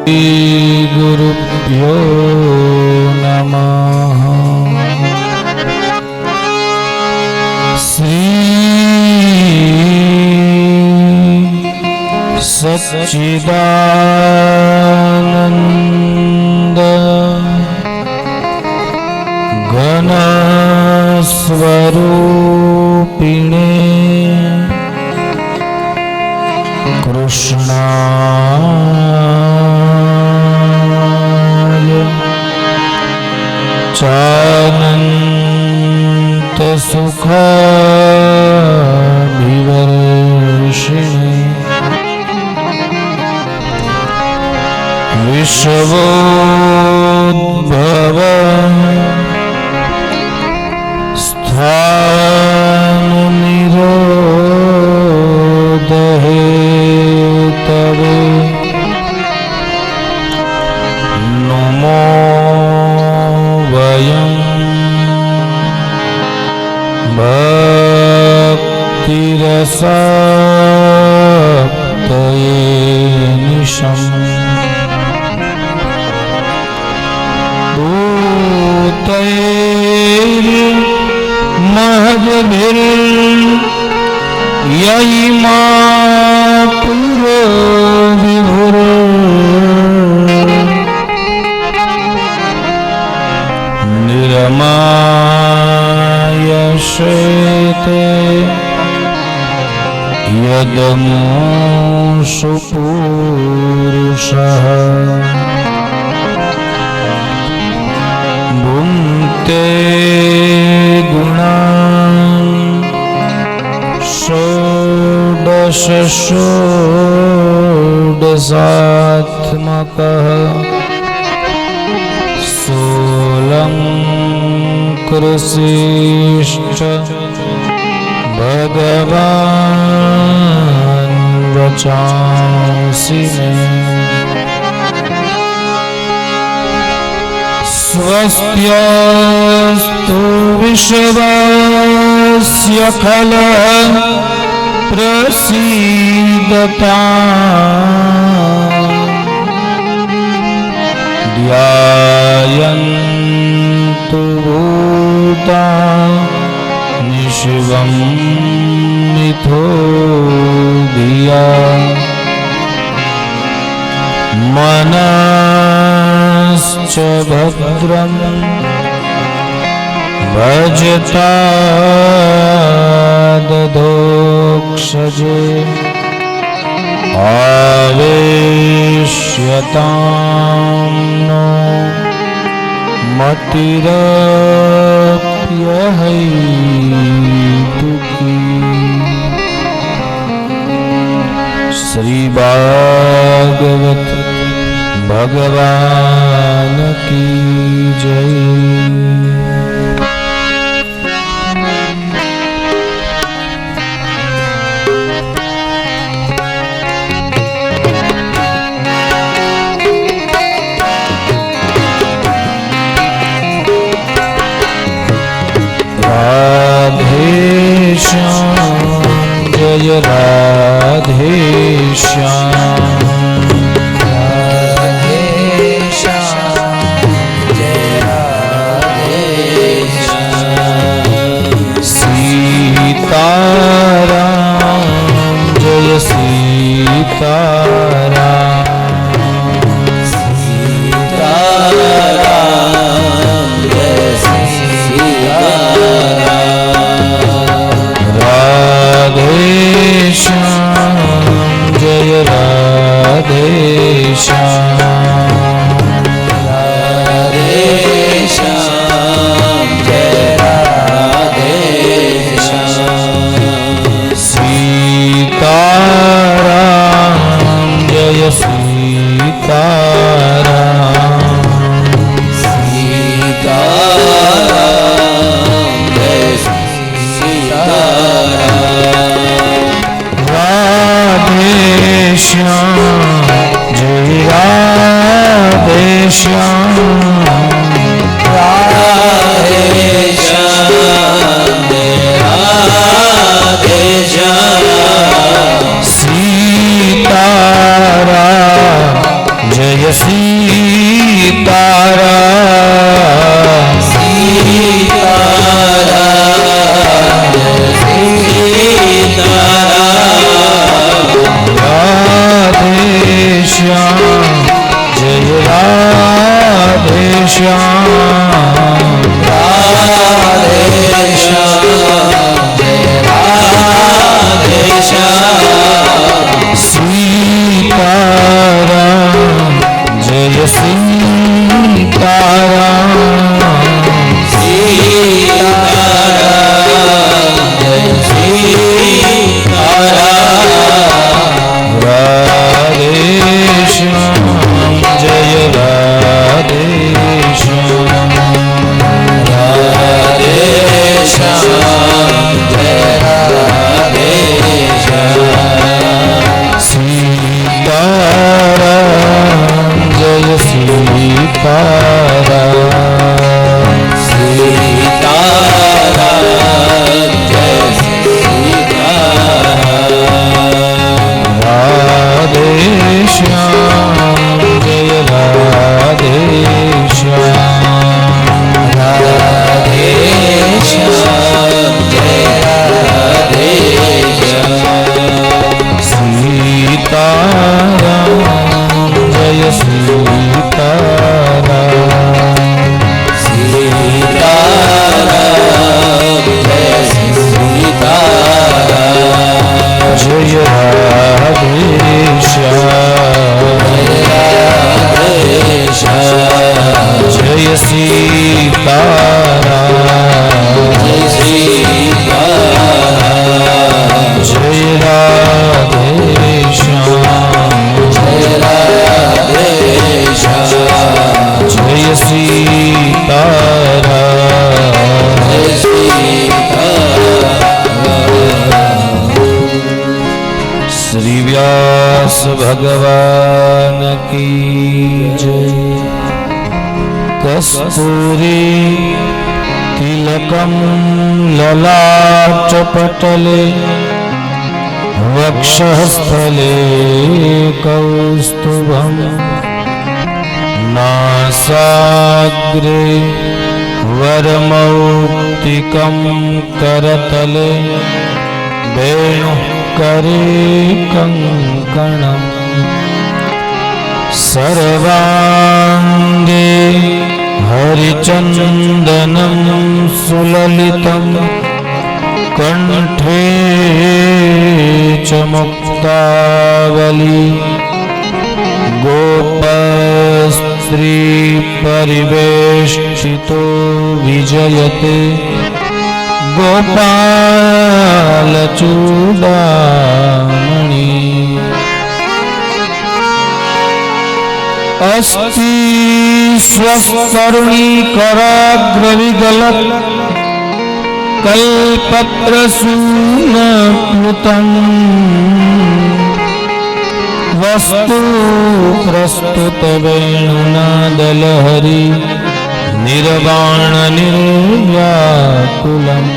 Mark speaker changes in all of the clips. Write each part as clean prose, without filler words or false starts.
Speaker 1: गुरुभ्यो नमः। श्री सच्चिदानंद घन स्वरूपिणे कृष्णाय चानन्त सुखाभिवर्षिणे विश्वोद्भव स्थाननिरोधहे तवे नमो वयं भक्तिरसाप्तये निशम् महद्भिर्ययिमा पुरो विभुर निरमाय श्वेते यदमुषु पुरुषः भुङ्क्ते गुणान् षोडशात्मकः सोऽलङ्कृशिश्च भगवान् वचांसि मे। स्वस्त्यस्तु विश्वस्य खलः प्रसीदताम् ध्यायन्तु भूतानि शिवं मिथो धिया मनश्च भद्रं भजतादधोक्षजे आवेश्यतां नो मतिरप्यहैतुकी। श्री भागवत भगवान की जय। राधे श्याम जय राधे श्याम राधे श्याम जय राधे श्याम सीताराम जय सीताराम सीताराम जय राधे श्याम जय राधे श्याम राधे श्याम जय राधे श्याम सीताराम जय श्री व्यास भगवान की जय। कस्तूरी तिलकं ललाटपटले वक्षस्थले कौस्तुभं नासाग्रे वरमौक्तिकं करतले वेणुः करे कंकणम् सर्वांगे हरिचंदनं सुललितं कंठे च मुक्तावली गोपस्त्री परिवेष्टितो विजयते गोपालचूडामणि अस्ति स्वकरुणीकराग्रविगलत् कल्पत्रसूनप्लुतम् वस्तु प्रस्तुतवेणुनादलहरी निर्वाण निर्व्याकुलम्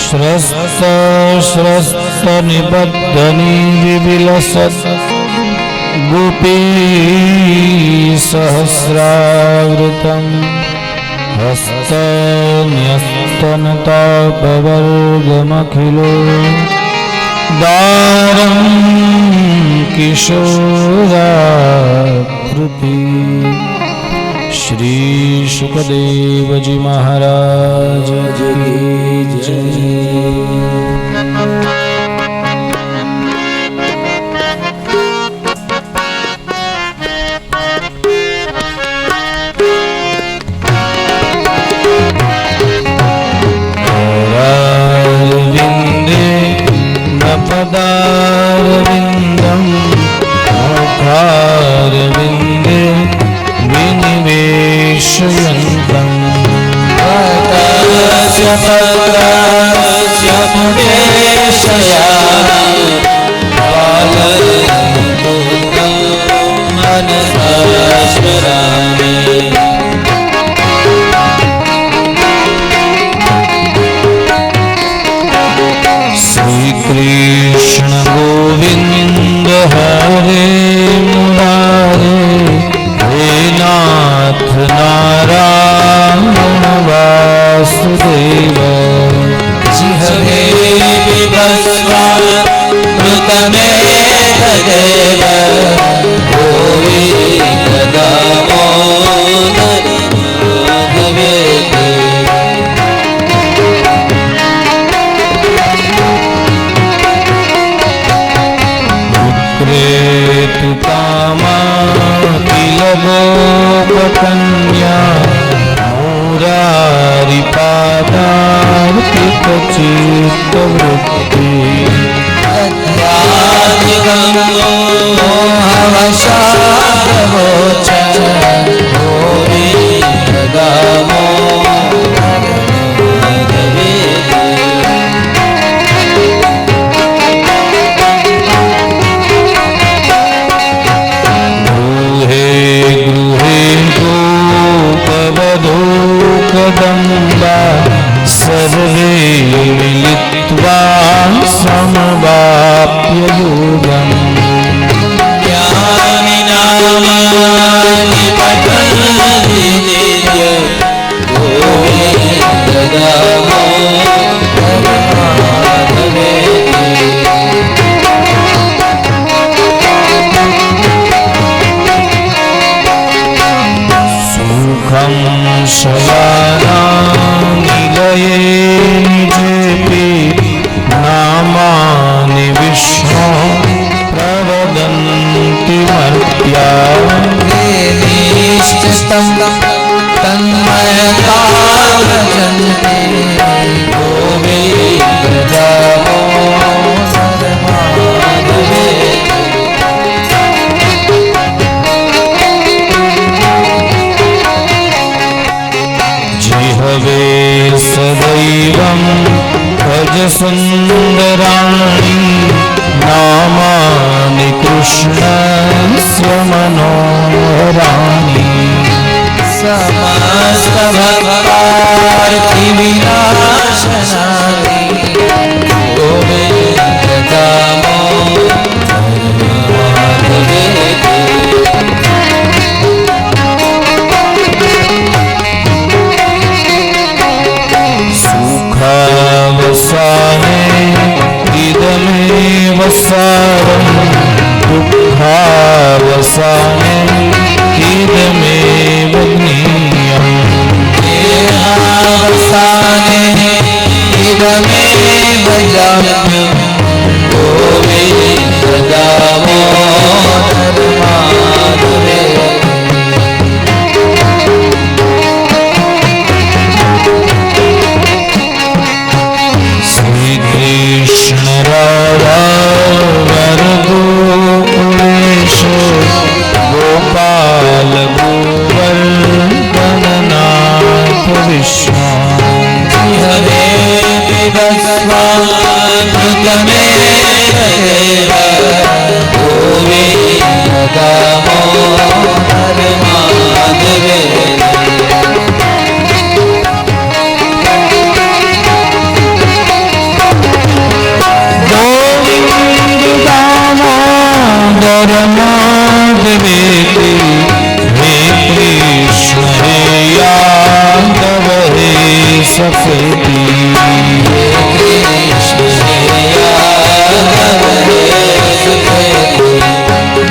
Speaker 1: श्रस्त श्रस्त निबद्धनी विविलसत् गोपी सहस्रावृतम् हस्तन्यस्तनतापवर्गमखिलो दारं किशोराकृति। श्री शुकदेव जी महाराज की जय। पदारविन्दं मुखारविन्दे विनिवेशयन्तं पत्रस्य पत्रस्य मुखेशया बालयन्तुं मनसा स्मरामि। कृष्ण गोविंद हरे मुरारे हे नाथ नारायण वासुदेव जिहवे विभस्वामृतमेतदेव गोविन्द दामोदर माधवेति। गोपकन्या मुरारिपादार्पितचित्तवृत्ति हवशादवोच गोविन्द दामोदर माधवेति। कदम्बा सर्वे मिलित्वा समवाप्य योगम् यानि नामानि पठन्ति नित्य गोविन्द दामोदर माधवेति। सुखं शयानानिलये निजेऽपि नामानि विष्णो प्रवदन्ति मर्त्या निष्ठितं तन्मयता भजन्ते गोविन्द दामोदर माधवेति। जिह्वे सदैवं भज सुन्दराणि दुःखावसाने इदमेव ज्ञेयम्
Speaker 2: देहावसाने इदमेव जाम्यम् गोविन्द दामोदर माधवेति
Speaker 1: कृष्ण राधा वरगोकुलेश गोपाल गोवर्धननाथ विश्वास
Speaker 2: हरे विवस्वामृतमेव गोविन्द दामोदर माधवेति
Speaker 1: दामोदर माधवेति हे कृष्ण हे यादव हे सखेति
Speaker 2: कृष्ण हे यादव हे सखेति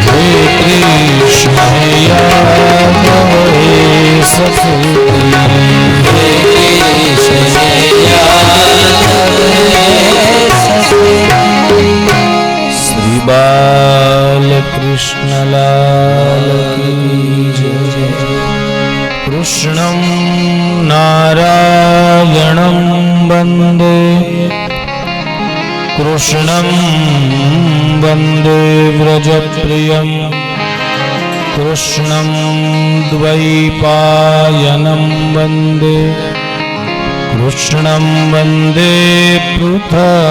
Speaker 1: हे कृष्ण हे यादव हे सखेति
Speaker 2: हे कृष्ण हे यादव हे सखेति
Speaker 1: श्री बाल कृष्ण लाल की जय कृष्णं नारायणं वन्दे कृष्णं वन्दे व्रजप्रियं कृष्णं द्वैपायनं वन्दे कृष्णं वन्दे पृथ्वीसुतम्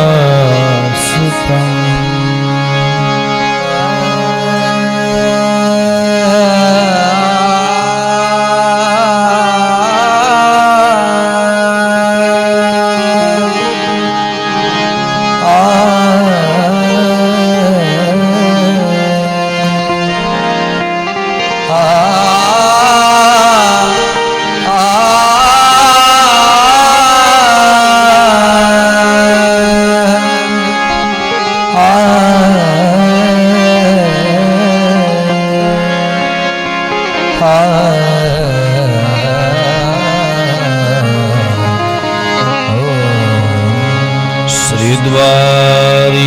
Speaker 1: श्री द्वारिकाधीश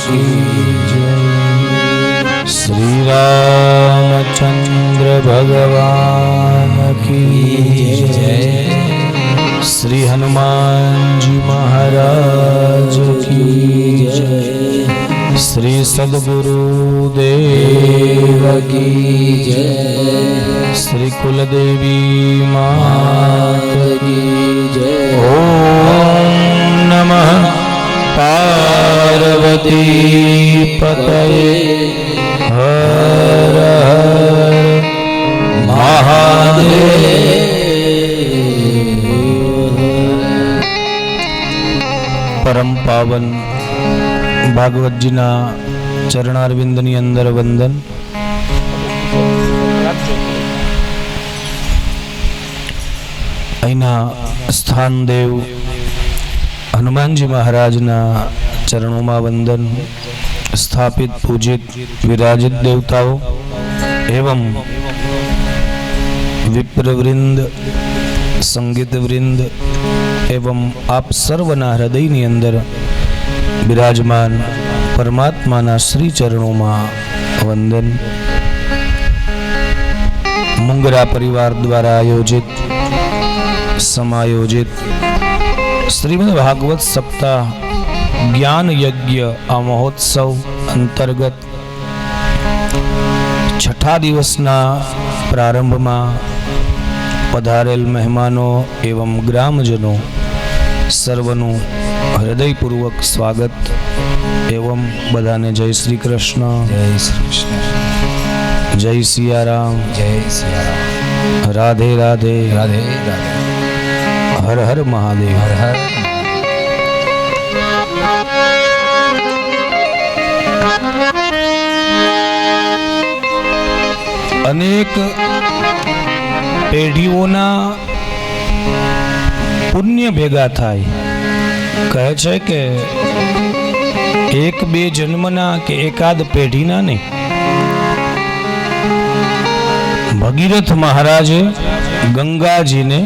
Speaker 1: की जय श्री रामचंद्र भगवान की जय श्री हनुमान जी महाराज की जय श्री सद्गुरु देव की जय श्री कुलदेवी मात की जय ओम नमः पार्वती पतये हर हर महादेव। परम पावन ભાગવતજીના ચરણારવિંદની અંદર વંદન। અહીંના સ્થાનદેવ હનુમાનજી મહારાજના ચરણોમાં વંદન। સ્થાપિત પૂજિત વિરાજિત દેવતાઓ એવં વિપ્રવૃંદ સંગીત વૃંદ એવં આપ સર્વના હૃદયની અંદર બિરાજમાન પરમાત્માના શ્રી ચરણોમાં વંદન। મુંગરા પરિવાર દ્વારા આયોજિત સમાયોજિત શ્રીમદ ભાગવત સપ્તાહ જ્ઞાન યજ્ઞ આ મહોત્સવ અંતર્ગત છઠ્ઠા દિવસના પ્રારંભમાં પધારેલ મહેમાનો એવં ગ્રામજનો સર્વનું હૃદયપૂર્વક સ્વાગત એવં બધાને જય શ્રી કૃષ્ણ,
Speaker 2: જય શ્રી કૃષ્ણ,
Speaker 1: જય સિયારામ,
Speaker 2: જય સિયારામ,
Speaker 1: રાધે રાધે,
Speaker 2: રાધે રાધે,
Speaker 1: હર હર મહાદેવ,
Speaker 2: હર હર।
Speaker 1: અનેક પેઢીઓના પુણ્ય ભેગા થાય। કહે છે કે એક બે જન્મના કે એકાદ પેઢીના નહીં. ભગીરથ મહારાજે ગંગાજીને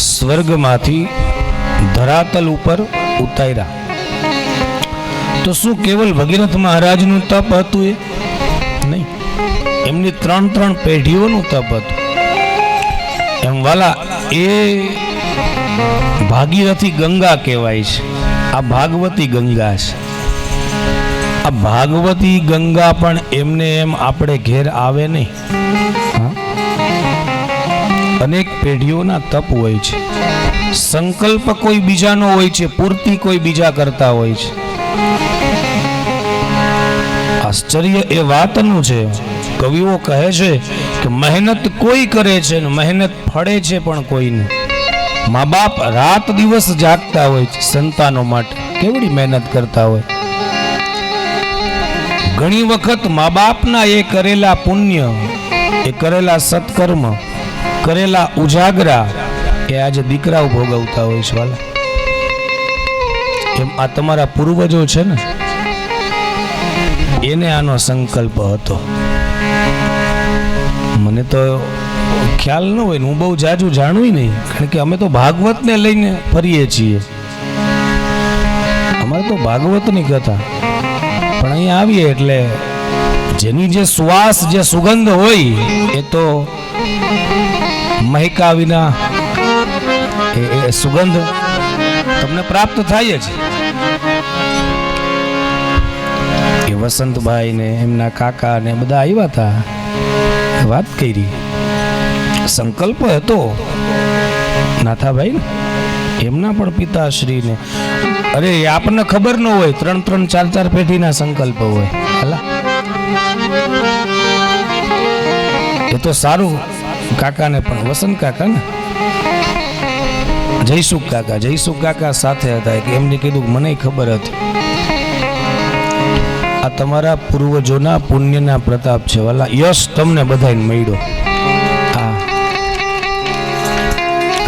Speaker 1: સ્વર્ગમાંથી ધરાતલ ઉપર ઉતાર્યા. તો શું કેવલ ભગીરથ મહારાજનું તપ હતું? એ નહીં, એમની 3 પેઢીઓનું તપ હતું. એમ વાલા, એ ભાગીરથી ગંગા કહેવાય છે. આ ભાગવતી ગંગા છે. આ ભાગવતી ગંગા પણ એમને એમ આપણે ઘેર આવે નહીં. અનેક પેઢીઓના તપ હોય છે. સંકલ્પ કોઈ બીજાનો હોય છે, પૂર્તિ કોઈ બીજા કરતા હોય છે. આશ્ચર્ય એ વાતનું છે. કવિઓ કહે છે કે મહેનત કોઈ કરે છે ને મહેનત ફળે છે પણ કોઈને. મા બાપ રાત દિવસ જાગતા હોય છે સંતાનો માટે, કેવડી મહેનત કરતા હોય. ઘણી વખત મા બાપના એ કરેલા પુણ્ય, એ કરેલા સત્કર્મ, કરેલા ઉજાગરા એ આજે દીકરાઓ ભોગવતા હોય છે વાલા. એમ આ તમારા પૂર્વજો છે ને, એને આનો સંકલ્પ હતો. મને તો ખ્યાલ ન હોય ને, હું બહુ જાજુ જાણું નહીં, કારણ કે અમે તો ભાગવતને લઈને ફરીએ છીએ. અમારે તો ભાગવતની કથા. પણ અહીંયા આવીએ એટલે જેની જે સુવાસ, જે સુગંધ હોય એ તો મહેકા વિના એ સુગંધ તમને પ્રાપ્ત થાય જ. એ વસંતભાઈ ને એમના કાકા ને બધા આવ્યા હતા, વાત કરી. સંકલ્પ હતો નાથાભાઈ ને, એમના પણ પિતાશ્રીને. અરે આપણને ખબર ન હોય, 3 4 પેઢીના સંકલ્પ હોય. હાલા, એ તો સારું. કાકાને પણ, વસંત કાકા ને જયસુખ કાકા સાથે હતા. કે એમને કીધું મને ખબર હતી, આ તમારા પૂર્વજોના પુણ્યના પ્રતાપ છે વાલા. યશ તમને બધાને મળ્યો.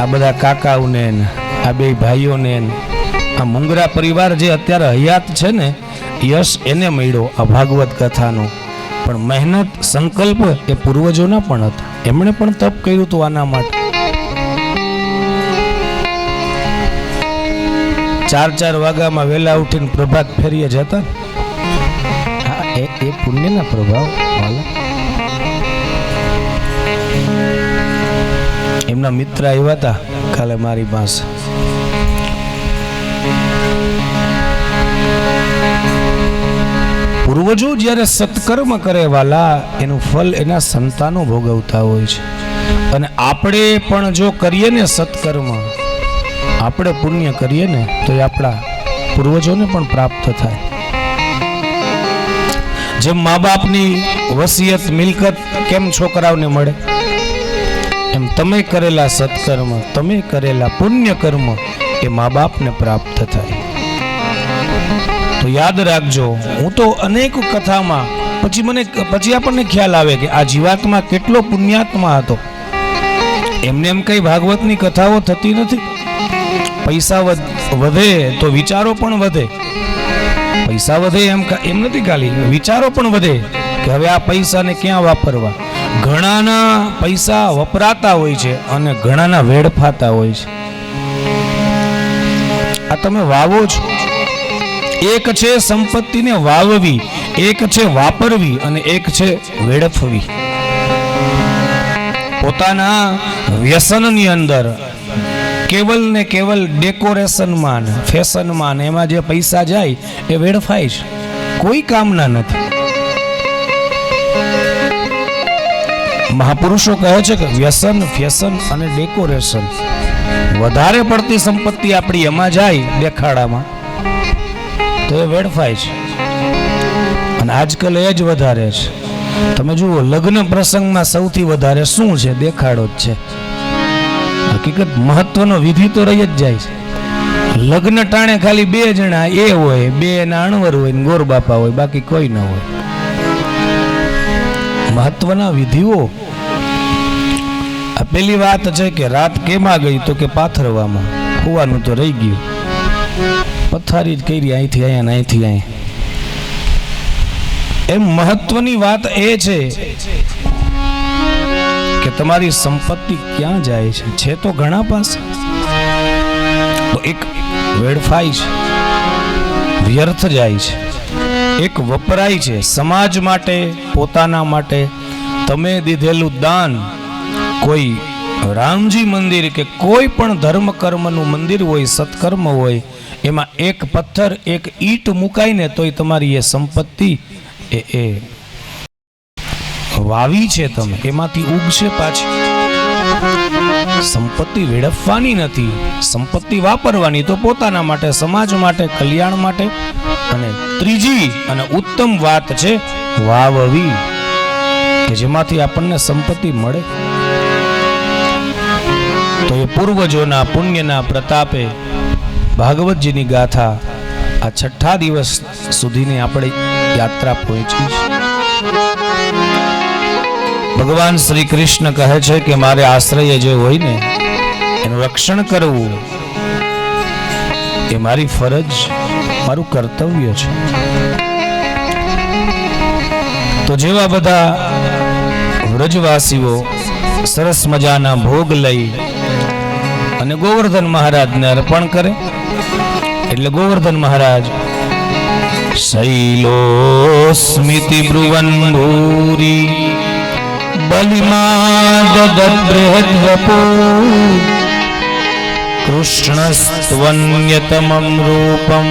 Speaker 1: આ બધા કાકાઓને, આ બે ભાઈઓને, આ મુંગરા પરિવાર જે અત્યારે હયાત છે ને, યશ એને મળ્યો આ ભાગવત કથાનો. પણ મહેનત, સંકલ્પ એ પૂર્વજોના પણ હતા. એમણે પણ તપ કર્યું હતું આના માટે. 4 વાગ્યામાં વહેલા ઉઠીને પ્રભાત ફેરીએ જતા. એ પુણ્યના પ્રભાવ. એમના મિત્ર આવ્યા હતા કાલે મારી પાસે. પૂર્વજો જ્યારે સત્કર્મ કરે વાલા, એનું ફલ એના સંતાનો ભોગવતા હોય છે. અને આપણે પણ જો કરીએ ને સત્કર્મ, આપણે પુણ્ય કરીએ ને, તો એ આપણા પૂર્વજોને પણ પ્રાપ્ત થાય. જેમ મા બાપની વસિયત, મિલકત કેમ છોકરાઓને મળે, એમ તમે કરેલા સત્કર્મ, તમે કરેલા પુણ્ય કર્મ એ મા બાપને પ્રાપ્ત થાય. તો યાદ રાખજો. હું તો અનેક કથામાં પછી આપણને ખ્યાલ આવે કે આ જીવાત્મા કેટલો પુણ્યાત્મા હતો. એમને એમ કઈ ભાગવતની કથાઓ થતી નથી. પૈસા વધે તો વિચારો પણ વધે. પૈસા વધે એમ નથી, ખાલી વિચારો પણ વધે કે હવે આ પૈસાને ક્યાં વાપરવા. ઘણાના પૈસા વપરાતા હોય છે અને ઘણાના વેડફાતા હોય છે. આ તમે વાવો છો. એક છે સંપત્તિને વાવવી, એક છે વાપરવી અને એક છે વેડફવી. પોતાના વ્યસનની અંદર કેવલ ને કેવલ ડેકોરેશનમાં, ફેશનમાં, એમાં જે પૈસા જાય એ વેડફાય છે. કોઈ કામના નથી. મહાપુરુષો કહે છે કે વ્યસન, ફેશન અને ડેકોરેશન, વધારે પડતી સંપત્તિ આપણી એમાં જાય દેખાડામાં, તો એ વેડફાય છે. અને આજકાલ એ જ વધારે છે. તમે જુઓ, લગ્ન પ્રસંગમાં સૌથી વધારે શું છે? દેખાડો જ છે. હકીકત મહત્વનો વિધિ તો રહી જ જાય છે. લગ્ન ટાણે ખાલી 2 જણા એ હોય, 2 ના અણવર હોય ને ગોર બાપા હોય, બાકી કોઈ ન હોય. મહત્વના વિધિઓ. આ પેલી વાત છે કે રાત કેમાં ગઈ, તો કે પાથરવામાં. હોવાનું તો રહી ગયું. પથારી જ કરી અહીંથી અહીંયા ને અહીંથી અહીંયા. એમ મહત્વની વાત એ છે કે તમારી સંપત્તિ ક્યાં જાય છે તો ઘણા પાસે, તો એક વેડફાય છે, વ્યર્થ જાય છે, એક વપરાય છે સમાજ માટે, પોતાના માટે. તમે દીધેલું દાન, કોઈ રામજી મંદિર કે કોઈ પણ ધર્મ કર્મનું મંદિર હોય, સત્કર્મ હોય, એમાં એક પથ્થર એક ઈંટ મુકાઈને તોય તમારી એ સંપત્તિ એ વાવી છે તમે, એમાંથી ઉગશે પાછી. સંપત્તિ વેડફવાની નથી, સંપત્તિ વાપરવાની તો પોતાના માટે, સમાજ માટે, કલ્યાણ માટે. અને ત્રીજી અને ઉત્તમ વાત છે વાવવી, કે જેમાંથી આપણને સંપત્તિ મળે. તો એ પૂર્વજોના પુણ્યના પ્રતાપે ભાગવતજીની ગાથા આ 6ઠ્ઠા દિવસ સુધીની આપણે યાત્રા પહોંચી છે. ભગવાન શ્રી કૃષ્ણ કહે છે કે મારે આશ્રય જે હોય ને એનું રક્ષણ કરવું એ મારી ફરજ, મારું કર્તવ્ય છે. તો જેવા બધા વ્રજવાસીઓ સરસ મજાના ભોગ લઈ અને ગોવર્ધન મહારાજને અર્પણ કરે, એટલે ગોવર્ધન મહારાજ શૈલોસ્મિતિ બ્રુવન ભૂરી બલિમા દદબ્રહદ્વપો કૃષ્ણસ્ત્વન્યતમં રૂપમ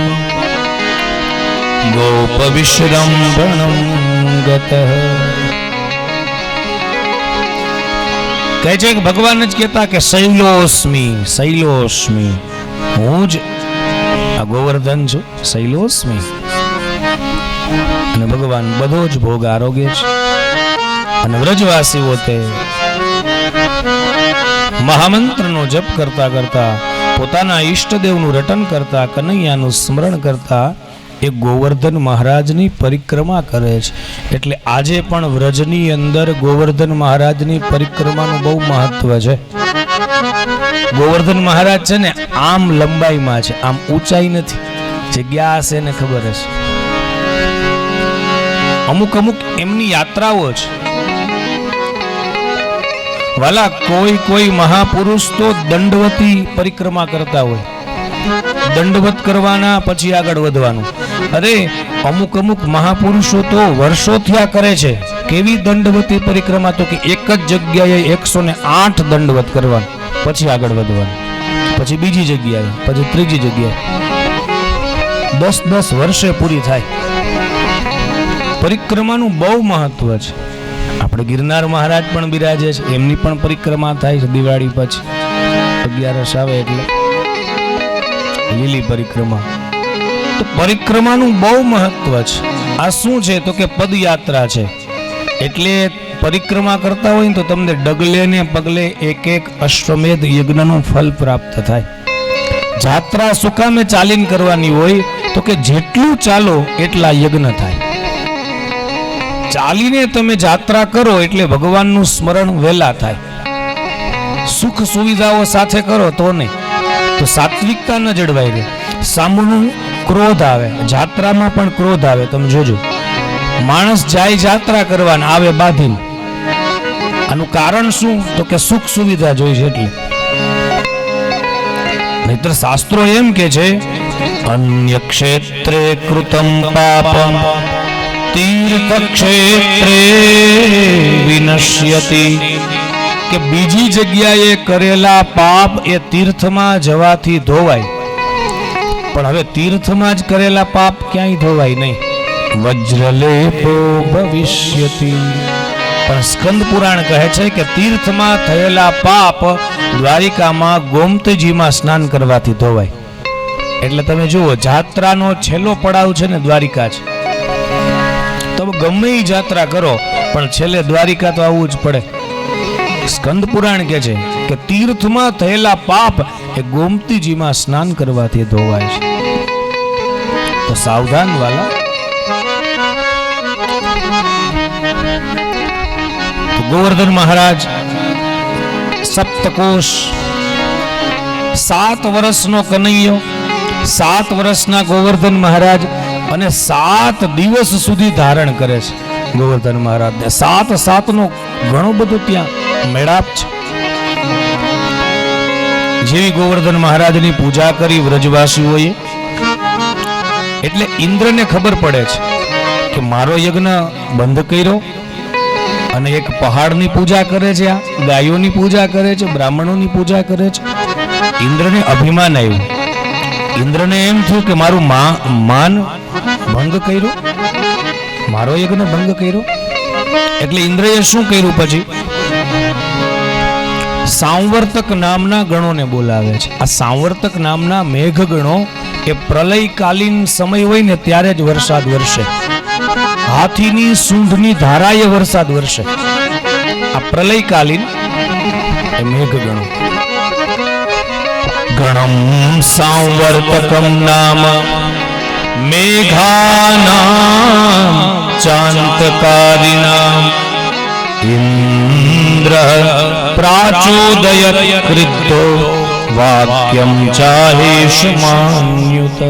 Speaker 1: ગોપવિશ્રંભણં ગતઃ. કહે છે કે ભગવાન જ કહેતા કે શૈલોસ્મી, શૈલોસ્મી, હું જ આ ગોવર્ધન છું, શૈલોસ્મી. અને ભગવાન બધો જ ભોગ આરોગ્ય છે. અને વ્રજવાસીઓ તે મહામંત્રનો જપ કરતા કરતા, પોતાના ઈષ્ટદેવનું રટન કરતા, કનૈયાનું સ્મરણ કરતા એ ગોવર્ધન મહારાજની પરિક્રમા કરે છે. એટલે આજે પણ વ્રજની અંદર ગોવર્ધન મહારાજની પરિક્રમાનું બહુ મહત્વ છે. ગોવર્ધન મહારાજ છે ને આમ લંબાઈમાં છે, આમ ઊંચાઈ નથી. જગ્યા હશે ને ખબર હશે. અમુક અમુક એમની યાત્રાઓ છે વાલા. કોઈ મહાપુરુષ તો દંડવતી પરિક્રમા કરતા હોય, દંડવત કરવાના પછી આગળ વધવાનું. અરે અમુક મહાપુરુષો તો વર્ષોથી આ કરે છે. કેવી દંડવતી પરિક્રમા? તો કે એક જ જગ્યાએ 108 દંડવત કરવાનું, પછી આગળ વધવાનું, પછી બીજી જગ્યાએ, પછી ત્રીજી જગ્યાએ. 10 વર્ષે પૂરી થાય. પરિક્રમાનું બહુ મહત્વ છે. આપણે ગિરનાર મહારાજ પણ બિરાજે છે, એમની પણ પરિક્રમા થાય છે દિવાળી પછી, 11 આવે એટલે લીલી પરિક્રમા. તો પરિક્રમાનું બહુ મહત્વ છે. આ શું છે તો કે પદયાત્રા છે. એટલે પરિક્રમા કરતા હોય ને તો તમને ડગલે ને પગલે એક અશ્વમેધ યજ્ઞનું ફળ પ્રાપ્ત થાય. જાત્રા સુકામે ચાલીને કરવાની હોય તો કે જેટલું ચાલો એટલા યજ્ઞ થાય. ચાલીને તમે જાત્રા કરો એટલે ભગવાનનું સ્મરણ વહેલા થાય. સુખ સુવિધાઓ સાથે કરો તો નહીં, તો સાત્વિકતા ન જળવાઈ રહે. સામૂહિક ક્રોધ આવે, જાત્રામાં પણ ક્રોધ આવે. તમે જોજો, માણસ જાય જાત્રા કરવાના, આવે બાધીને. આનું કારણ શું? તો કે સુખ સુવિધા જોઈ છે એટલે. નહીતર શાસ્ત્રો એમ કે છે અન્ય ક્ષેત્રે કૃતમ પાપમ તીર્થ ક્ષેત્રે વિનશ્યતિ, કે બીજી જગ્યાએ કરેલા પાપ એ તીર્થમાં જવાથી ધોવાય, પણ હવે તીર્થમાં જ કરેલા પાપ ક્યાંય ધોવાય નહીં. વજ્રલેપો ભવિષ્યતિ, પણ સ્કંદ પુરાણ કહે છે કે તીર્થમાં થયેલા પાપ દ્વારિકામાં ગોમતીજીમાં સ્નાન કરવાથી ધોવાય. એટલે તમે જુઓ, જાત્રાનો છેલ્લો પડાવ છે ને દ્વારિકા છે. તમે ગમે એ જાત્રા કરો પણ છેલ્લે દ્વારિકા તો આવવું જ પડે. સ્કંદ પુરાણ કહે છે કે તીર્થમાં થયેલા પાપ એ ગોમતીજીમાં સ્નાન કરવાથી ધોવાય છે. તો સાવધાન વાલા. ગોવર્ધન મહારાજ સપ્તકોશ, 7 વર્ષનો કનૈયો, 7 વર્ષના ગોવર્ધન મહારાજ અને 7 દિવસ સુધી ધારણ કરે છે ગોવર્ધન મહારાજ. 7 નો ઘણો બધો ત્યાં મેળાપ છે. જેવી ગોવર્ધન મહારાજની પૂજા કરી વ્રજવાસીઓએ એટલે ઇન્દ્રને ખબર પડે છે કે મારો યજ્ઞ બંધ કર્યો અને એક પહાડની પૂજા કરે છે, આ ગાયોની પૂજા કરે છે, બ્રાહ્મણોની પૂજા કરે છે. ઇન્દ્રને અભિમાન આવ્યું. ઇન્દ્રને એમ થયું કે મારું માન ભંગ કર્યો, મારો યજ્ઞ ભંગ કર્યો. એટલે ઇન્દ્રએ શું કર્યું? પછી સાંવર્તક નામના ગણોને બોલાવે છે. આ સાંવર્તક નામના મેઘ ગણો એ પ્રલયકાલીન સમય હોય ને ત્યારે જ વરસાદ વરસે. હાથીની સૂંઢની ધારાએ વરસાદ વરસે. આ પ્રલયકાલીન એ મેઘ ગણો. ગણમ સાંવર્તકમ નામ મેઘાનામ ચાંતકારિણામ ઇન્દ્ર પ્રાચોદયત કૃતો વાક્યમ ચાહેશમાન્યુત.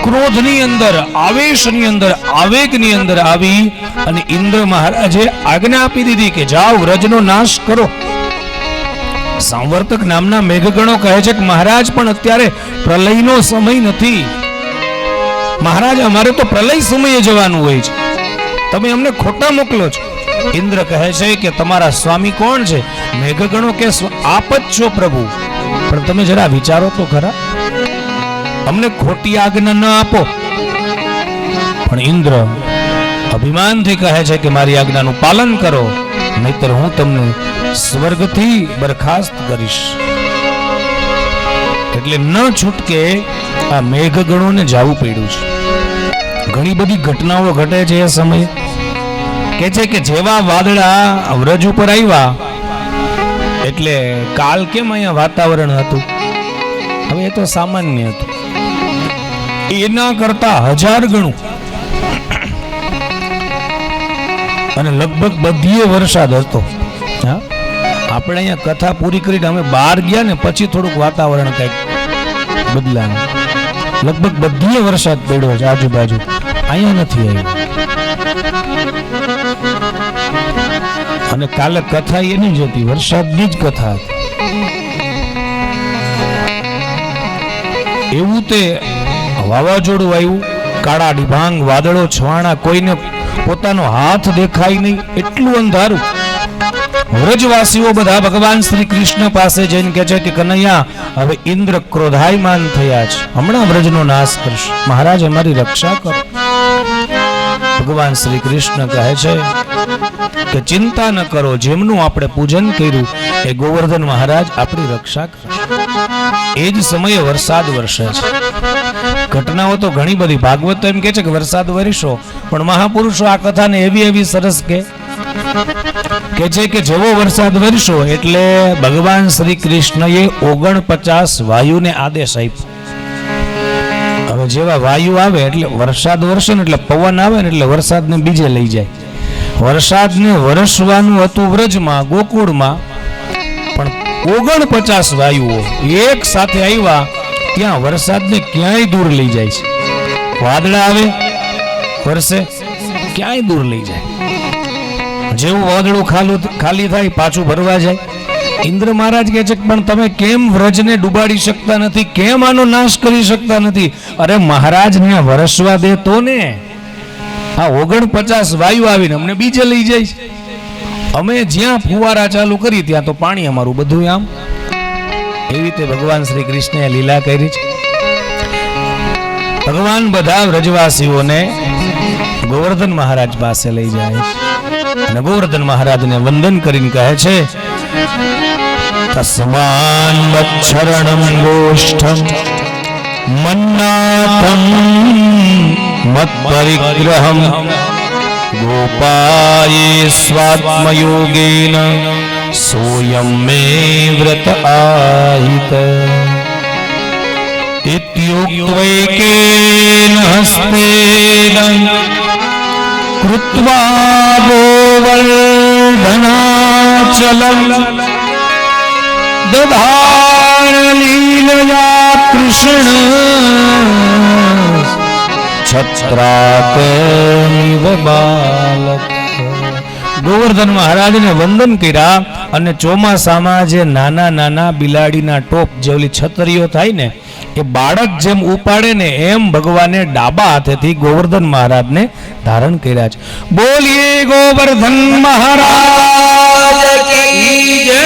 Speaker 1: ક્રોધની અંદર, આવેશની અંદર, આવેગની અંદર આવી અને ઇન્દ્ર મહારાજે આજ્ઞા આપી દીધી કે જાઓ વ્રજનો નાશ કરો. સાંવર્તક નામના મેઘગણો કહે છે કે મહારાજ પણ અત્યારે પ્રલયનો સમય નથી. મહારાજ અમારે તો પ્રલય સમયે જવાનું હોય છે, તમે અમને ખોટા મોકલો છો. ઇન્દ્ર કહે છે કે તમારા સ્વામી કોણ છે? મેઘગણો કે આપ જ છો પ્રભુ, પણ તમે જરા વિચારો તો ખરા, અમને ખોટી આજ્ઞા ન આપો. પણ ઇન્દ્ર અભિમાનથી કહે છે કે મારી આજ્ઞાનું પાલન કરો, નહીતર હું તમને સ્વર્ગથી બરખાસ્ત કરીશ. એટલે ન છૂટકે આ મેઘગણોને જાવું પડ્યું છે. ઘણી બધી ઘટનાઓ ઘટે છે એ સમયે. કે છે કે જેવા વાદળા વ્રજ ઉપર આવ્યા એટલે કાલ કેમ અહીંયા વાતાવરણ હતું, હવે એ તો સામાન્ય હતું, એના કરતા 1000 ગણું. અને લગભગ બધીએ વરસાદ હતો. હા, આપણે અહીંયા કથા પૂરી કરીને અમે બહાર ગયા ને પછી થોડુંક વાતાવરણ કંઈક બદલાયું. લગભગ બધીએ વરસાદ પડ્યો છે આજુબાજુ, અહીંયા નથી આવ્યો. અને કાલે કથા એની જ હતી, વરસાદની જ કથા હતી. એવું તે વાવાઝોડું આવ્યું, કાળા ડિભાંગ વાદળો છવાણા, કોઈને પોતાનો હાથ દેખાય નહીં, એટલું અંધારું. વ્રજવાસીઓ બધા ભગવાન શ્રી કૃષ્ણ પાસે જઈને કહે છે કે કનૈયા, હવે ઇન્દ્ર ક્રોધાયમાન થયા છે, હમણાં વ્રજનો નાશ કરશે, મહારાજ અમારી રક્ષા કરો. ભગવાન શ્રી કૃષ્ણ કહે છે કે ચિંતા ન કરો, જેમનું આપણે પૂજન કર્યું એ ગોવર્ધન મહારાજ આપણી રક્ષા કરશે. એ જ સમયે વરસાદ વરસે છે. ઘટનાઓ તો ઘણી બધી. ભાગવત તો એમ કે છે કે વરસાદ વરસ્યો, પણ મહાપુરુષો આ કથાને એવી સરસ કે છે કે જેવો વરસાદ વરસ્યો એટલે ભગવાન શ્રી કૃષ્ણએ 49 વાયુને આદેશ આપ્યો. હવે જેવા વાયુ આવે એટલે વરસાદ વરસે ને એટલે પવન આવે ને એટલે વરસાદને બીજે લઈ જાય. વરસાદને વરસવાનું હતું વ્રજમાં, ગોકુળમાં, પણ 49 વાયુઓ એક સાથે આવ્યા ત્યાં વરસાદને ક્યાંય દૂર લઈ જાય છે. વાદળા આવે વરસે, ક્યાંય દૂર લઈ જાય. જેવું વાદળું ખાલી થાય પાછું ભરવા જાય. ઇન્દ્ર મહારાજ કહે છે પણ તમે કેમ વ્રજને ડૂબાડી શકતા નથી, કેમ આનો નાશ કરી શકતા નથી? અરે મહારાજ ને વરસવા દે તો ને. આ 49 વાયુ આવીને અમને બીજે લઈ જાય છે. અમે જ્યાં ફુવારા ચાલુ કરી ત્યાં તો પાણી અમારું બધું આમ. એવી રીતે ભગવાન શ્રી કૃષ્ણએ લીલા કરી છે. ભગવાન બધા વ્રજવાસીઓને ગોવર્ધન મહારાજ પાસે લઈ જાય છે અને ગોવર્ધન મહારાજને વંદન કરીને કહે છે તસ્માન મચ્છરણમ ગોષ્ઠમ મન્નાથમ મત્પરિગ્રહમ ગોપાયે સ્વાત્મયોગેન સોયમ મે વ્રત આહિત ઇત્યુક્તૈકેન હસ્તેન કૃત્વા ગોવર્ધનાચલમ દધાર લીલયા ભૂષણ છત્રાકે નિવ બાલક. ગોવર્ધન મહારાજને વંદન કર્યા અને ચોમાસામાં જે નાના નાના બિલાડીના ટોપ જે ઓલી છતરીઓ થાય ને એ બાળક જેમ ઉપાડે ને એમ ભગવાને ડાબા હાથેથી ગોવર્ધન મહારાજને ધારણ કર્યા છે. બોલીએ ગોવર્ધન મહારાજ કી જય.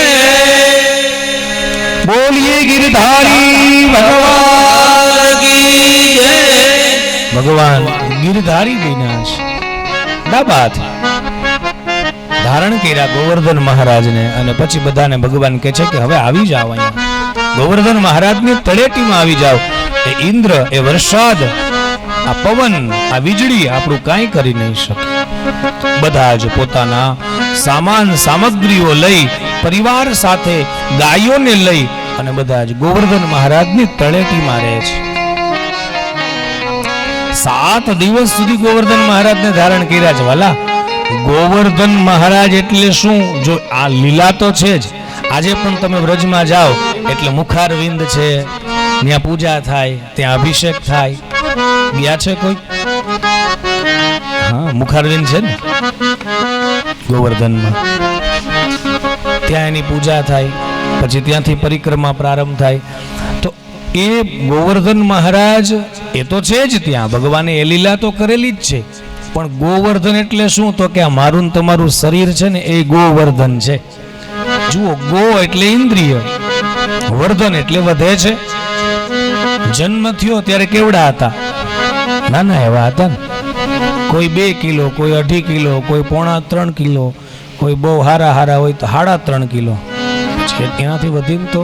Speaker 1: બોલીએ ગિરધારી ભગવાન કી જય. ભગવાન ગિરધારી વિનાશ ડાબા હાથે ધારણ કર્યા ગોવર્ધન મહારાજને અને પછી બધાને ભગવાન કહે છે કે હવે આવી જાઓ અહીંયા ગોવર્ધન મહારાજની તળેટીમાં આવી જાઓ. એ ઇન્દ્ર, એ વરસાદ, આ પવન, આ વીજળી આપણું કાંઈ કરી નહીં શકે. બધા જ પોતાના સામાન સામગ્રીઓ લઈ પરિવાર સાથે ગાયોને લઈ અને બધા જ ગોવર્ધન મહારાજની તળેટીમાં રહે છે. 7 દિવસ સુધી ગોવર્ધન મહારાજને ધારણ કર્યા છે. વાલા, ગોવર્ધન મહારાજ એટલે શું? જો આ લીલા તો છે જ. આજે પણ તમે વ્રજમાં જાઓ એટલે મુખારવિંદ છે, ત્યાં પૂજા થાય, ત્યાં અભિષેક થાય. ગયા છે કોઈ? હા, મુખારવિંદ છે ને ગોવર્ધનમાં, ત્યાં એની પૂજા થાય, પછી ત્યાંથી પરિક્રમા પ્રારંભ થાય. તો એ ગોવર્ધન મહારાજ એ તો છે જ ત્યાં, ભગવાને એ લીલા તો કરેલી જ છે. પણ ગોવર્ધન એટલે શું? તો કે આ મારું ને તમારું શરીર છે ને એ ગોવર્ધન છે. જુઓ, ગો એટલે ઇન્દ્રિય, વર્ધન એટલે વધે છે. જન્મ થયો ત્યારે કેવડા હતા? નાના એવા હતા ને. કોઈ 2 કિલો, કોઈ 2.5 કિલો, કોઈ 3.25 કિલો, કોઈ બહુ હારા હોય તો 3.5 કિલો. એનાથી વધીને તો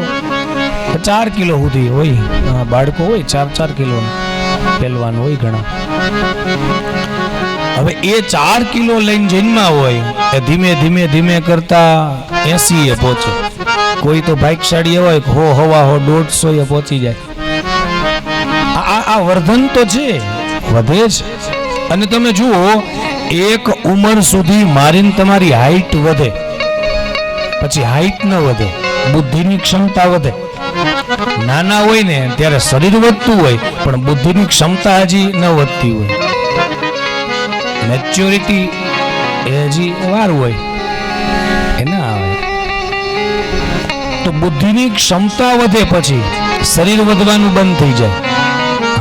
Speaker 1: 4 કિલો સુધી હોય. બાળકો હોય 4 કિલો પહેલવાન હોય ઘણા. હવે એ 4 કિલો લઈને જન્મા હોય એ ધીમે ધીમે ધીમે કરતા 80 એ પહોંચે. કોઈ તો ભાગ્યશાળી હોય 100 એ પહોંચી જાય. આ વર્ધન તો છે, વધે છે. અને તમે જુઓ, એક ઉંમર સુધી મારીને તમારી હાઈટ વધે, પછી હાઈટ ન વધે, બુદ્ધિની ક્ષમતા વધે. નાના હોય ને ત્યારે શરીર વધતું હોય પણ બુદ્ધિની ક્ષમતા હજી ન વધતી હોય. મેચ્યોરિટી એ હજી વાર હોય એ ના આવે. તો બુદ્ધિની ક્ષમતા વધે પછી શરીર વધવાનું બંધ થઈ જાય.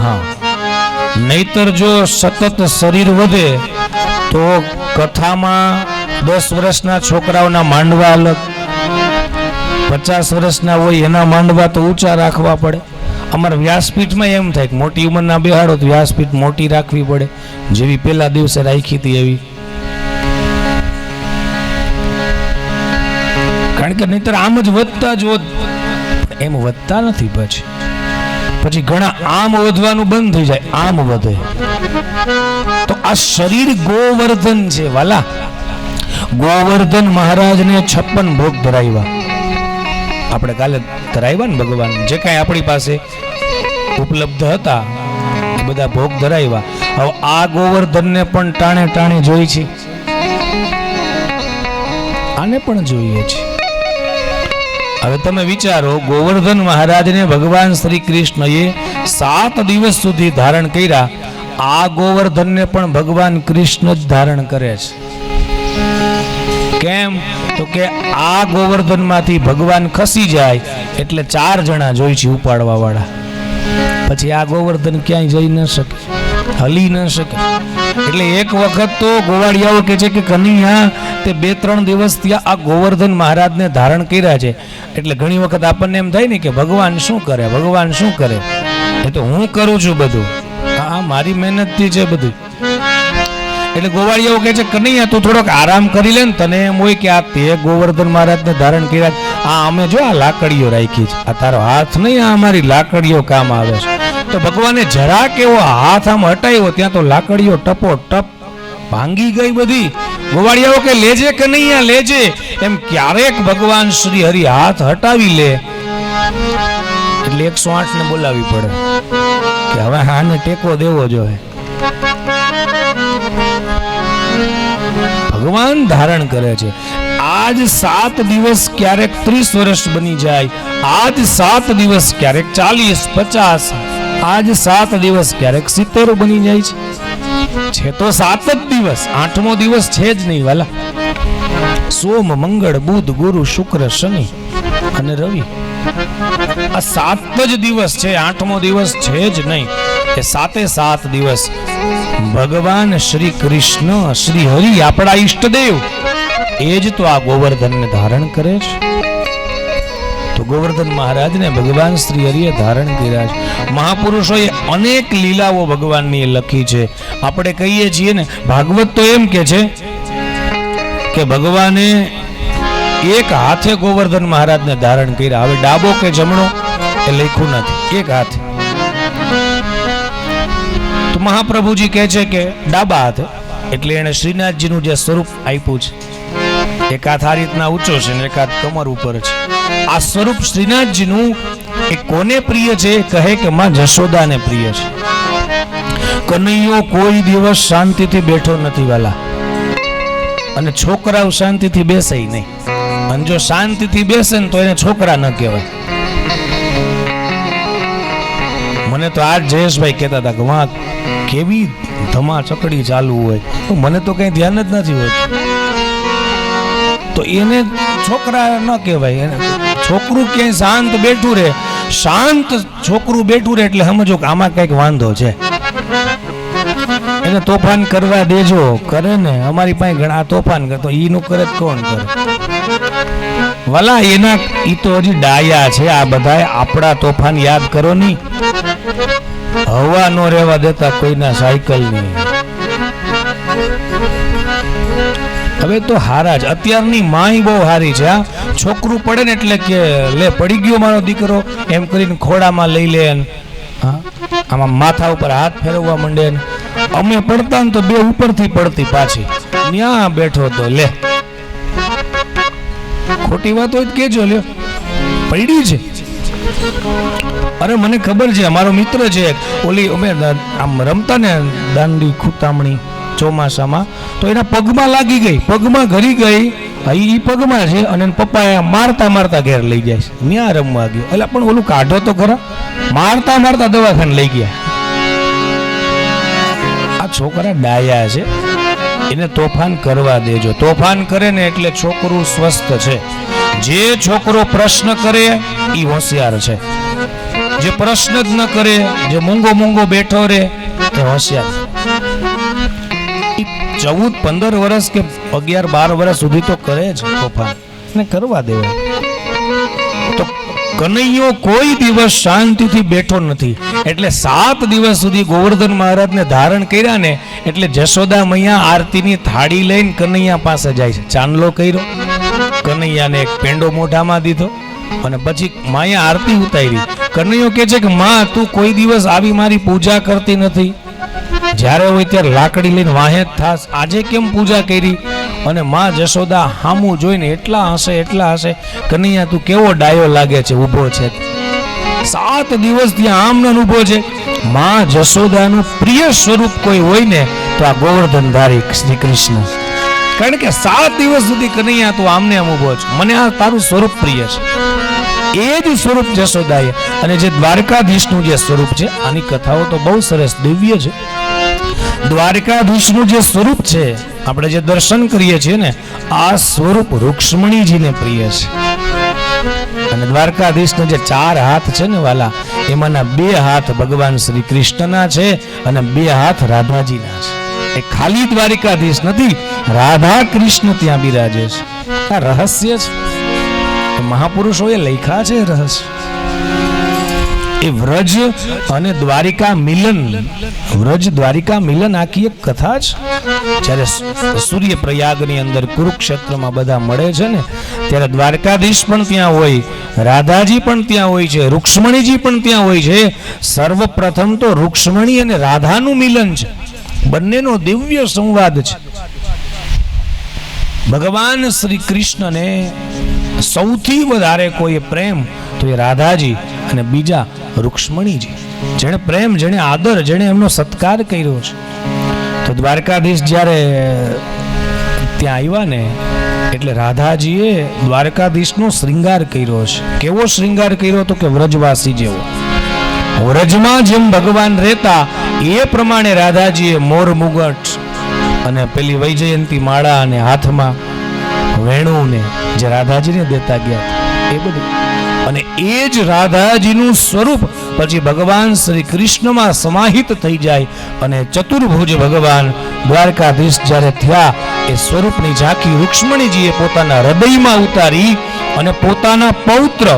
Speaker 1: હા, નહીતર જો સતત શરીર વધે તો કથામાં 10 વર્ષના છોકરાઓના માંડવા અલગ, 50 વર્ષના હોય એના માંડવા તો ઊંચા રાખવા પડે. અમારા વ્યાસપીઠમાં એમ થાય કે મોટી ઉંમરના બેહાડો તો વ્યાસપીઠ મોટી રાખવી પડે, જેવી પેલા દિવસે રાખી હતી એવી. કારણ કે નહીતર આમ જ વધતા જ એમ વધતા નથી. પછી ઘણા આમ વધવાનું બંધ થઈ જાય, આમ વધે. તો આ શરીર ગોવર્ધન છે વાલા. ગોવર્ધન મહારાજને 56 ભોગ ધરાવ્યા. આપણે કાલે ધરાવ્યા ને ભગવાન, જે કાંઈ આપણી પાસે ઉપલબ્ધ હતા એ બધા ભોગ ધરાવ્યા. હવે આ ગોવર્ધનને પણ ટાણે ટાણે જોઈ છે, આને પણ જોઈએ છે. હવે તમે વિચારો, ગોવર્ધન મહારાજને ભગવાન શ્રી કૃષ્ણએ 7 દિવસ સુધી ધારણ કર્યા. આ ગોવર્ધનને પણ ભગવાન કૃષ્ણ જ ધારણ કરે છે. કેમ? તો કે આ ગોવર્ધનમાંથી ભગવાન ખસી જાય એટલે 4 જણા જોઈ છે ઉપાડવા વાળા. પછી આ ગોવર્ધન ક્યાંય જઈ ન શકે, હલી ન શકે. એટલે એક વખત તો ગોવાળિયાઓ કહે છે કે કનૈયા તે 2-3 દિવસ ત્યાં આ ગોવર્ધન મહારાજને ધારણ કર્યા છે. એટલે ઘણી વખત આપણને એમ થાય ને કે ભગવાન શું કરે, ભગવાન શું કરે? એ તો હું કરું છું બધું, આ મારી મહેનતથી છે બધું. એટલે ગોવાળિયાઓ કહે છે કનૈયા તું થોડોક આરામ કરી લે ને, તને એમ હોય કે આ તે ગોવર્ધન મહારાજને ધારણ કર્યા, આ અમે જો આ લાકડીઓ રાખી છે, આ તારો હાથ નહીં, આ અમારી લાકડીઓ કામ આવે છે. તો ભગવાને જરા કેવો હાથ આમ હટાવ્યો ત્યાં તો લાકડીઓ ટપો ટપ ભાંગી ગઈ બધી. ગોવાળિયાઓ કે લેજે કનૈયા લેજે. એમ ક્યારેક ભગવાન શ્રી હરિ હાથ હટાવી લે એટલે 108 ને બોલાવી પડે કે હવે આને ટેકો દેવો જોઈએ. ભગવાન ધારણ કરે છે. આજ 7 દિવસ ક્યારેક 30 વર્ષ બની જાય, આજ 7 દિવસ ક્યારેક 40, 50, આજ 7 દિવસ ક્યારેક 70 બની જાય છે તો 7 જ દિવસ, 8મો દિવસ છે જ નહીં વાલા. સોમ, મંગળ, બુધ, ગુરુ, શુક્ર, શનિ અને રવિ, આ 7 જ દિવસ છે, 8મો દિવસ છે જ નહીં. એ 7 દિવસ ભગવાન શ્રી કૃષ્ણ, શ્રી હરિ, આપણા ઈષ્ટદેવ, એ જ તો આ ગોવર્ધનને ધારણ કરે છે. તો ગોવર્ધન મહારાજને ભગવાન શ્રી હરિએ ધારણ કર્યા છે. મહાપુરુષોએ અનેક લીલાઓ ભગવાનની લખી છે. આપણે કહીએ છીએ ને, ભાગવત તો એમ કે છે કે ભગવાને એક હાથે ગોવર્ધન મહારાજને ધારણ કર્યા. હવે ડાબો કે જમણો એ લખ્યું નથી, એક હાથે. તો મહાપ્રભુજી કહે છે કે ડાબા હાથે, એટલે એને શ્રીનાથજીનું જે સ્વરૂપ આપ્યું છે, એક હાથ આ રીતના ઊંચો છે ને એક હાથ કમર ઉપર છે. આ સ્વરૂપ શ્રીનાથજીનું એ કોને પ્રિય છે? કહે કે માં જશોદાને પ્રિય છે. કનૈયો કોઈ દિવસ શાંતિથી બેઠો નથી વાલા, અને છોકરાઓ શાંતિથી બેસે નહીં. અને જો શાંતિથી બેસે ને તો એને છોકરા ન કહેવાય. મને તો આજ જયેશભાઈ કહેતા હતા કે વાં કેવી ધમા ચકડી ચાલુ હોય, તો મને તો કઈ ધ્યાન જ નથી હોતું. તો એને છોકરા ન કહેવાય. એને છોકરું ક્યાંય શાંત બેઠું રહે, શાંત છોકરું બેઠું રહે એટલે સમજો કે આમાં કઈક વાંધો છે. એને તોફાન કરવા દેજો, કરે ને. અમારી પાસે ઘણા તોફાન કરતો, ઈનું કરે કોણ કરે વાલા? એના ઈ તો હજી ડાયા છે. આ બધા આપણા તોફાન યાદ કરો ની. હવા નો રહેવા દેતા કોઈના સાયકલ ની. હવે તો હારા જ. અત્યારની માય બહુ હારી છે. આ છોકરું પડે ને એટલે કે લે પડી ગયો મારો દીકરો, એમ કરીને ખોડામાં લઈ લે, આમાં માથા ઉપર હાથ ફેરવવા માંડે. અમે પડતા ને તો બે ઉપરથી પડતી પાછી ત્યાં બેઠો તો લે. ખોટી વાત હોય તો કેજો, લે પડી છે. અરે મને ખબર છે, અમારો મિત્ર છે ઓલી, અમે આમ રમતા ને દાંડી ખૂતામણી ચોમાસામાં, તો એના પગમાં લાગી ગઈ, પગમાં ઘરી ગઈ. ઈ પગમાં છે અને પપ્પા મારતા મારતા ઘેર લઈ જાય છે. ત્યાં રમવા ગયો. એટલે પણ ઓલું કાઢો તો ખરા, મારતા મારતા દવાખાને લઈ ગયા. આ છોકરા ડાયા છે, એને તોફાન કરવા દેજો. તોફાન કરે ને એટલે છોકરું સ્વસ્થ છે. જે છોકરો પ્રશ્ન કરે ઈ હોશિયાર છે. જે પ્રશ્ન જ ન કરે, જે મૂંગો મૂંગો બેઠો રહે એ હોશિયાર. 14-15 વર્ષ કે 11-12 વર્ષ સુધી તો કરે છે તોફાન, ને કરવા દેવાય. તો કનૈયો કોઈ દિવસ શાંતિથી બેઠો નથી. એટલે 7 દિવસ સુધી ગોવર્ધન મહારાજને ધારણ કર્યા ને, એટલે જશોદા મૈયા આરતીની થાળી લઈને કનૈયા પાસે જાય છે. ચાંદલો કર્યો, કનૈયાને એક પેંડો મોઢામાં દીધો, અને પછી માયા આરતી ઉતારી. કનૈયો કહે છે કે માં તું કોઈ દિવસ આવી મારી પૂજા કરતી નથી. જ્યારે હોય ત્યારે લાકડી લઈને વાહે જ થાસ, આજે કેમ પૂજા કરી? અને માં જશોદા હામું જોઈને એટલા હશે. કનૈયા તું કેવો ડાયો લાગે છે, ઊભો છે. 7 દિવસ ત્યાં આમ ન ઊભો છે. માં જશોદાનું પ્રિય સ્વરૂપ કોઈ હોય ને તો આ ગોવર્ધનધારી શ્રી કૃષ્ણ. કારણ કે 7 દિવસ સુધી કનૈયા તું આમને આમ ઊભો છે. મને આ તારું સ્વરૂપ પ્રિય છે. એ જ સ્વરૂપ જશોદાએ. અને જે દ્વારકાધીશનું જે સ્વરૂપ છે, આની કથાઓ તો બહુ સરસ દિવ્ય છે. દ્વારકાધીશનું જે સ્વરૂપ છે, આપણે જે દર્શન કરીએ છીએ ને, આ સ્વરૂપ રૂક્ષ્મણીજીને પ્રિય છે. અને દ્વારકાધીશના જે 4 હાથ છે ને વાલા, એમાંના 2 હાથ ભગવાન શ્રી કૃષ્ણના છે અને 2 હાથ રાધાજીના છે. એ ખાલી દ્વારકાધીશ નથી, રાધા કૃષ્ણ ત્યાં બિરાજે છે. આ રહસ્ય છે, મહાપુરુષોએ લખ્યા છે રહસ્ય. એ વ્રજ અને દ્વારિકા મિલન, વ્રજ દ્વારિકા મિલન આખી એક કથા છે. જ્યારે સૂર્યપ્રયાગની અંદર કુરુક્ષેત્રમાં બધા મળે છે ને, ત્યારે દ્વારકાધીશ પણ ત્યાં હોય, રાધાજી પણ ત્યાં હોય છે, રૂક્ષ્મણીજી પણ ત્યાં હોય છે. સર્વપ્રથમ તો રૂક્ષ્મણી અને રાધાનું મિલન છે. બંનેનો દિવ્ય સંવાદ છે. ભગવાન શ્રી કૃષ્ણને સૌથી વધારે કોઈ પ્રેમ તો એ રાધાજી અને બીજા રૂક્ષ્મણીજી. જેણે પ્રેમ, જેણે આદર, જેણે એમનો સત્કાર કર્યો છે. તો દ્વારકાધીશ જ્યારે ત્યાં આવ્યા ને, એટલે રાધાજીએ દ્વારકાધીશનો શ્રૃંગાર કર્યો છે. કેવો શ્રૃંગાર કર્યો તો કે વ્રજવાસી જેવો. વ્રજમાં જેમ ભગવાન રહેતા એ પ્રમાણે રાધાજીએ મોર મુગટ અને પેલી વૈજયંતી માળા અને હાથમાં વેણુને જે રાધાજીને દેતા ગયા એ બધું, અને એ જ રાધાજીનું સ્વરૂપ પછી ભગવાન શ્રી કૃષ્ણમાં સમાહિત થઈ જાય અને ચતુર્ભુજ ભગવાન દ્વારકાધીશ જ્યારે થયા એ સ્વરૂપની ઝાંખી રૂક્ષ્મણીજીએ પોતાના હૃદયમાં ઉતારી અને પોતાના પૌત્ર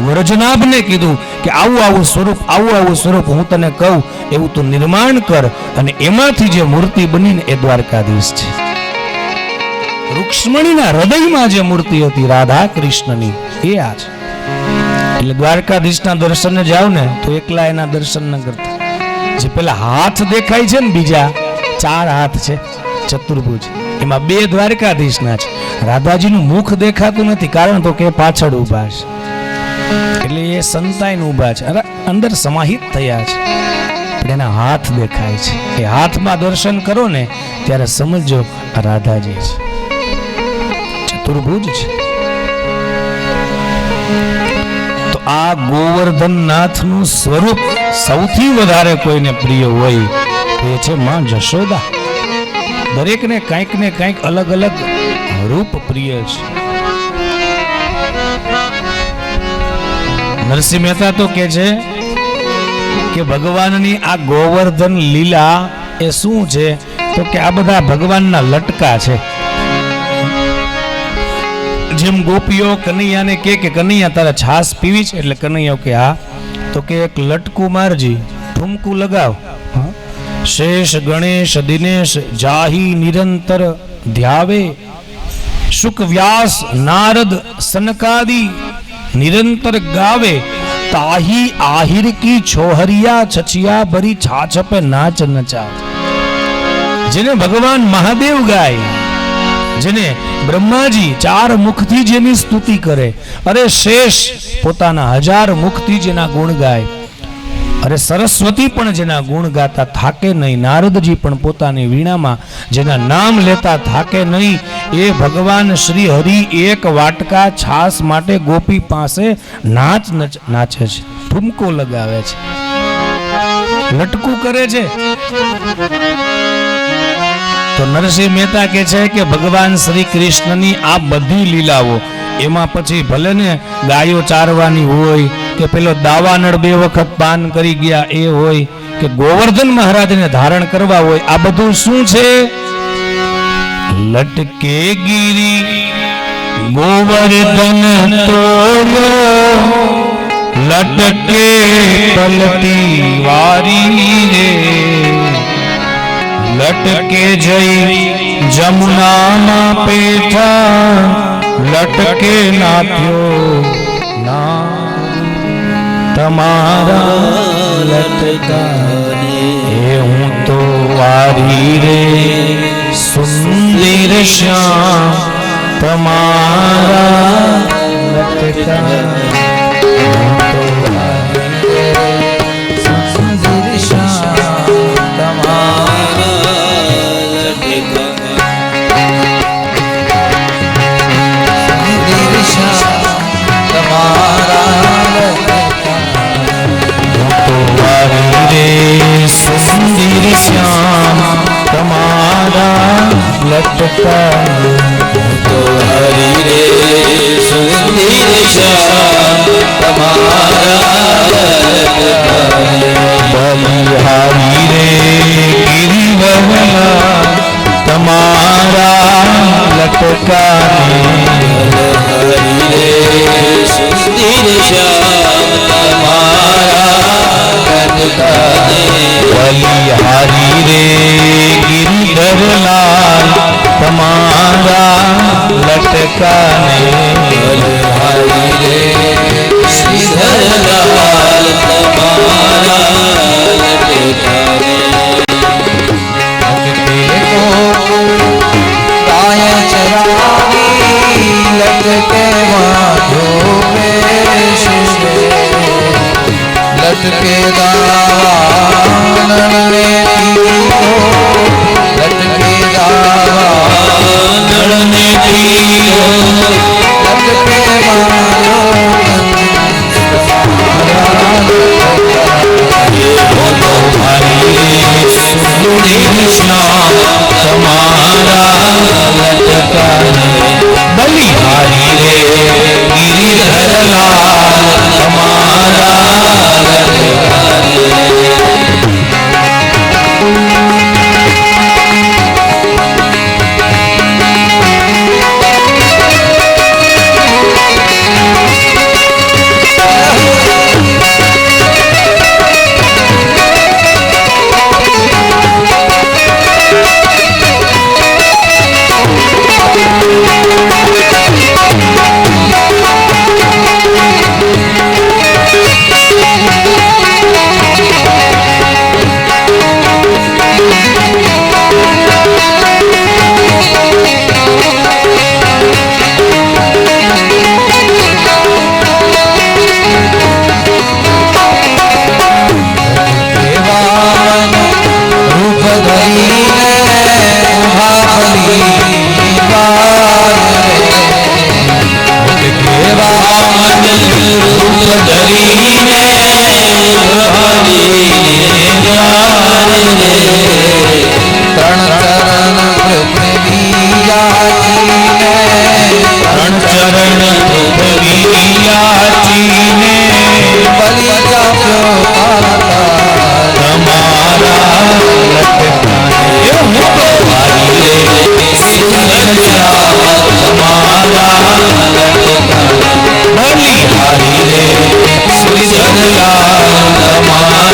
Speaker 1: વ્રજનાભને કીધું કે આવું સ્વરૂપ હું તને કહું એવું તું નિર્માણ કર, અને એમાંથી જે મૂર્તિ બનીને એ દ્વારકાધીશ છે. રૂક્ષ્મણીના હૃદયમાં જે મૂર્તિ હતી રાધા કૃષ્ણની એ આ છે. એટલે દ્વારકાધીશના દર્શને જાવ ને તો એકલા એના દર્શન ન કરતા. જે પેલા હાથ દેખાય છે ને, બીજા 4 હાથ છે ચતુર્ભુજ, એમાં 2 દ્વારકાધીશના છે. રાધાજીનું મુખ દેખાતું નથી, કારણ તો કે પાછળ ઊભા છે, એટલે એ સંતાઈને ઊભા છે, અંદર સમાહિત થયા છે, પણ એના હાથ દેખાય છે. એ હાથમાં દર્શન કરો ને ત્યારે સમજો આ રાધાજી છે, ચતુર્ભુજ છે. તો આ ગોવર્ધનનાથનું સ્વરૂપ સૌથી વધારે કોઈને પ્રિય હોય તો એ છે માં જશોદા. દરેકને કંઈક ને કંઈક અલગ અલગ રૂપ પ્રિય છે. નરસિંહ મહેતા તો કહે છે કે ભગવાનની આ ગોવર્ધન લીલા એ શું છે તો કે આ બધા ભગવાનના લટકા છે. જેમ ગોપીઓ કનૈયાને કે કનૈયા તારા છાસ પીવી છે, એટલે કનૈયો કે હા, તો કે એક લટકું મારજી, ઠુમકું લગાવ. શેષ ગણેશ દિનેશ જાહી નિરંતર ધ્યાવે, શુક વ્યાસ નારદ સનકાદી નિરંતર ગાવે, તાહી આહિર કી છોહરિયા છછિયા ભરી છાછ પે નાચ નચાવ. જેને ભગવાન મહાદેવ ગાય, જેને બ્રહ્માજી 4 મુખથી જેની સ્તુતિ કરે, અરે શેષ પોતાના 1000 મુખથી જેના ગુણ ગાય, અરે સરસ્વતી પણ જેના ગુણ ગાતા થાકે નહીં, નારદજી પણ પોતાની વીણામાં જેના નામ લેતા થાકે નહીં. એ ભગવાન શ્રી હરિ એક વાટકા છાસ માટે ગોપી પાસે નાચે છે, ઠુમકો લગાવે છે, લટકું કરે છે. તો નરસિંહ મહેતા કહે છે કે ભગવાન શ્રી કૃષ્ણની આ બધી લીલાઓ, એમાં પછી ભલે ને ગાયો ચારવાની હોય કે પેલો દાવાનળ 2 વખત પાન કરી ગયા એ હોય કે ગોવર્ધન મહારાજને ધારણ કરવા હોય, આ બધું શું છે? લટકે ગીરી ગોવર્ધન તોલો, લટકે પલટી વારી રે, લટકે જઈ જમુનામાં પેઠા, લટકે નાથ્યો ના તમારા લટકાને. એ હું તો વારી રે સુંદર શ્યામ તમારા લટકાને. સુંદર શ્યામ તમારા લટકાને. તો હરી રે સુંદર શ્યામ તમારા લટકાને. બલિહારી રે ગિરિવરના તમારા લટકાને. હરી રે સુંદર શ્યામ તમારા લટકાને. બલિહારી રે ગિરિધરલાલ તમારા લટકાને. બલિહારી રે શ્રીધરલાલ તમારા લટકાને. ગાય ચરાવી લટકે વાંધો પેશ, લટકે દાવાનળને તીરો, લટકે દાવાનળને તીરો.
Speaker 2: ધરીને ત્રણ ચરણ પૃથ્વી યાચીને
Speaker 1: ત્રણ ચરણ પૃથ્વી યાચીને
Speaker 2: બલિ આપ્યો
Speaker 1: તમારા બલિહારી રે શ્રીધરલાલ તમારા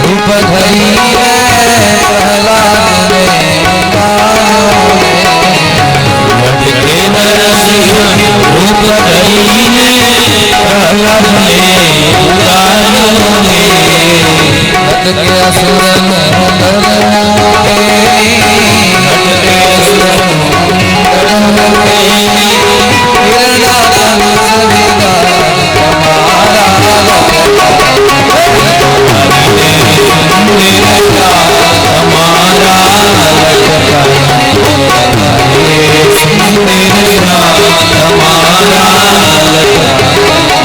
Speaker 2: રૂપ ધરીને પ્રહલાદને
Speaker 1: રૂપ ધરીને પ્રહલાદને ઉતાર્યોને
Speaker 2: લટકે અસુરન ધરમોકે લટકે અસુરન ધરમોકે હિરણાક્ષ સવિદા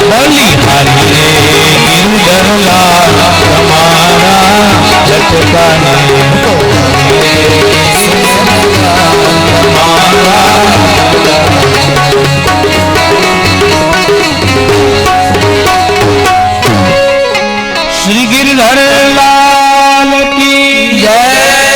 Speaker 1: બલિહારી રે ગિરધરલાલ તમારા લટકાને શ્રી ગિરધરલાલ કી જય.